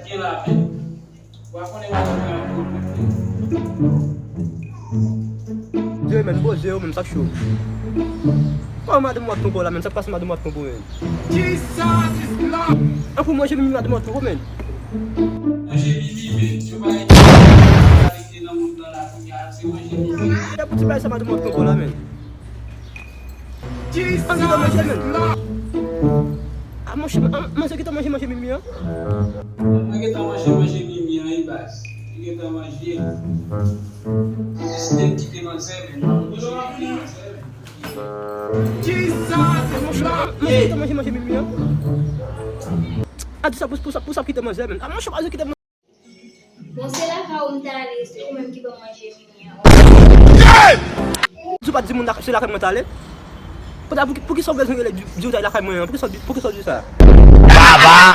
Dieu men bo Dieu men sak show. Pas ma de moto pour la men ça passe ma de moto pour men. Jesus is Lord. Pour moi j'ai mis ma de moto pour men. Ya put pas sama de moto pour la men. Jesus is Lord. Ah moi kita manger mimi hein. Kita manger mimi aí bas. Kita manger. Steak que tem seven. Jesus! Kita masih mimi ya. Aduh pusap kita masih men. Ah masuk aja kita. Você lá kauntar isso, como é que vamos agir minha? Supat di munda sila kan matale. Pada porque só vez ele juta lá kan mo. Porque só disso. Baba.